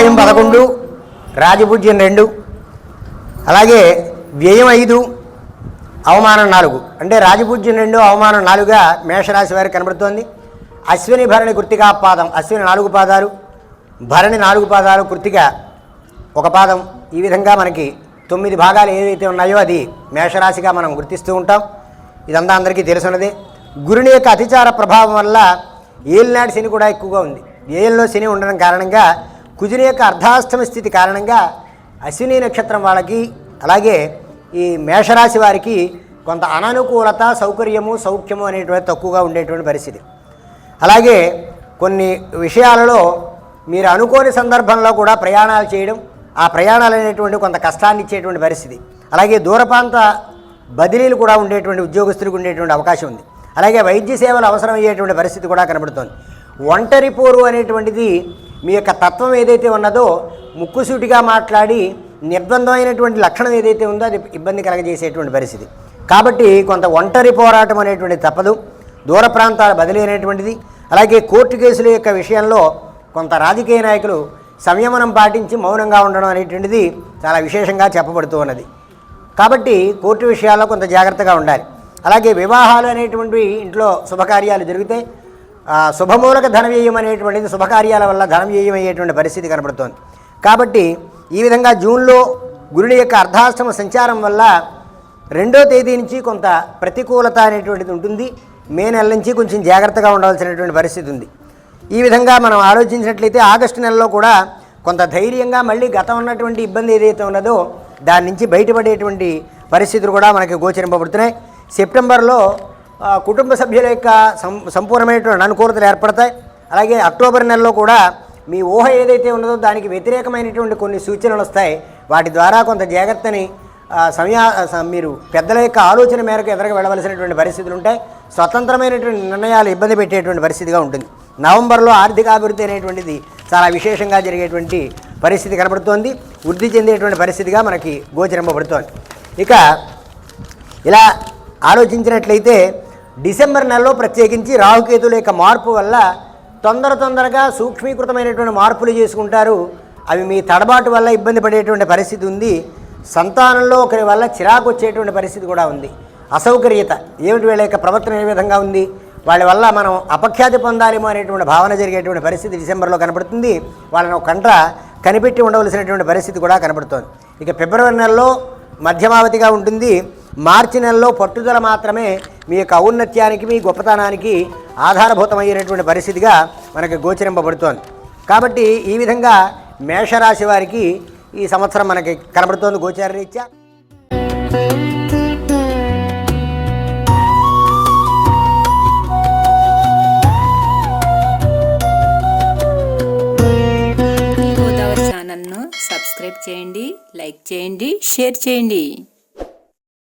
ఆదాయం 11, రాజపూజ్యం 2, అలాగే వ్యయం 5, అవమానం 4. అంటే రాజపూజ్యం 2, అవమానం 4గా మేషరాశి వారికి కనబడుతోంది. అశ్విని భరణి కృత్తికా పాదం, అశ్విని 4 పాదాలు, భరణి 4 పాదాలు, కృత్తిక 1 పాదం, ఈ విధంగా మనకి 9 భాగాలు ఏవైతే ఉన్నాయో అది మేషరాశిగా మనం గుర్తిస్తూ ఉంటాం. ఇదంతా అందరికీ తెలుసున్నదే. గురుని యొక్క అతిచార ప్రభావం వల్ల ఏలినాటి శని కూడా ఎక్కువగా ఉంది. ఏలిలో శని ఉండడం కారణంగా కుజుని యొక్క అర్ధాష్టమ స్థితి కారణంగా అశ్విని నక్షత్రం వాళ్ళకి, అలాగే ఈ మేషరాశి వారికి కొంత అననుకూలత, సౌకర్యము, సౌఖ్యము అనేటువంటి తక్కువగా ఉండేటువంటి పరిస్థితి. అలాగే కొన్ని విషయాలలో మీరు అనుకోని సందర్భంలో కూడా ప్రయాణాలు చేయడం, ఆ ప్రయాణాలు అనేటువంటి కొంత కష్టాన్ని ఇచ్చేటువంటి పరిస్థితి. అలాగే దూరప్రాంత బదిలీలు కూడా ఉండేటువంటి ఉద్యోగస్తులకు ఉండేటువంటి అవకాశం ఉంది. అలాగే వైద్య సేవలు అవసరమయ్యేటువంటి పరిస్థితి కూడా కనబడుతోంది. ఒంటరి పోరు అనేటువంటిది మీ యొక్క తత్వం ఏదైతే ఉన్నదో ముక్కుసూటిగా మాట్లాడి నిర్బంధమైనటువంటి లక్షణం ఏదైతే ఉందో అది ఇబ్బంది కలగజేసేటువంటి పరిస్థితి. కాబట్టి కొంత ఒంటరి పోరాటం అనేటువంటిది తప్పదు. దూర ప్రాంతాల బదిలీ అనేటువంటిది, అలాగే కోర్టు కేసుల యొక్క విషయంలో కొంత రాజకీయ నాయకులు సంయమనం పాటించి మౌనంగా ఉండడం అనేటువంటిది చాలా విశేషంగా చెప్పబడుతూ ఉన్నది. కాబట్టి కోర్టు విషయాల్లో కొంత జాగ్రత్తగా ఉండాలి. అలాగే వివాహాలు అనేటువంటివి ఇంట్లో శుభకార్యాలు జరిగితే శుభమూలక ధనవ్యయం అనేటువంటిది శుభకార్యాల వల్ల ధనవ్యయం అయ్యేటువంటి పరిస్థితి కనబడుతోంది. కాబట్టి ఈ విధంగా జూన్లో గురుని యొక్క అర్ధాష్టమ సంచారం వల్ల 2వ తేదీ నుంచి కొంత ప్రతికూలత అనేటువంటిది ఉంటుంది. మే నెల నుంచి కొంచెం జాగ్రత్తగా ఉండవలసినటువంటి పరిస్థితి ఉంది. ఈ విధంగా మనం ఆలోచించినట్లయితే ఆగస్టు నెలలో కూడా కొంత ధైర్యంగా మళ్ళీ గతం ఉన్నటువంటి ఇబ్బంది ఏదైతే ఉన్నదో దాని నుంచి బయటపడేటువంటి పరిస్థితులు కూడా మనకి గోచరింపబడుతున్నాయి. సెప్టెంబర్లో కుటుంబ సభ్యుల యొక్క సంపూర్ణమైనటువంటి అనుకూలతలు ఏర్పడతాయి. అలాగే అక్టోబర్ నెలలో కూడా మీ ఊహ ఏదైతే ఉన్నదో దానికి వ్యతిరేకమైనటువంటి కొన్ని సూచనలు వస్తాయి. వాటి ద్వారా కొంత జాగ్రత్తని మీరు పెద్దల యొక్క ఆలోచన మేరకు ఎదురుగా వెళ్ళవలసినటువంటి పరిస్థితులు ఉంటాయి. స్వతంత్రమైనటువంటి నిర్ణయాలు ఇబ్బంది పెట్టేటువంటి పరిస్థితిగా ఉంటుంది. నవంబర్లో ఆర్థికాభివృద్ధి అనేటువంటిది చాలా విశేషంగా జరిగేటువంటి పరిస్థితి కనబడుతోంది. వృద్ధి చెందేటువంటి పరిస్థితిగా మనకి గోచరింపబడుతోంది. ఇక ఇలా ఆలోచించినట్లయితే డిసెంబర్ నెలలో ప్రత్యేకించి రాహుకేతుల యొక్క మార్పు వల్ల తొందరగా సూక్ష్మీకృతమైనటువంటి మార్పులు చేసుకుంటారు. అవి మీ తడబాటు వల్ల ఇబ్బంది పడేటువంటి పరిస్థితి ఉంది. సంతానంలో ఒకరి వల్ల చిరాకు వచ్చేటువంటి పరిస్థితి కూడా ఉంది. అసౌకర్యత ఏమిటి, వీళ్ళ యొక్క ప్రవర్తన ఏ విధంగా ఉంది, వాళ్ళ వల్ల మనం అపఖ్యాతి పొందాలేమో అనేటువంటి భావన జరిగేటువంటి పరిస్థితి డిసెంబర్లో కనబడుతుంది. వాళ్ళని ఒక కంట కనిపెట్టి ఉండవలసినటువంటి పరిస్థితి కూడా కనబడుతోంది. ఇక ఫిబ్రవరి నెలలో మధ్యమావతిగా ఉంటుంది. మార్చి నెలలో పట్టుదల మాత్రమే మీ యొక్క ఔన్నత్యానికి, మీ గొప్పతనానికి ఆధారభూతమయ్యేటువంటి పరిస్థితిగా మనకి గోచరింపబడుతోంది. కాబట్టి ఈ విధంగా మేషరాశి వారికి ఈ సంవత్సరం మనకి కనబడుతోంది గోచార రీత్యా. గోదావరి ఛానల్ను సబ్స్క్రైబ్ చేయండి, లైక్ చేయండి, షేర్ చేయండి.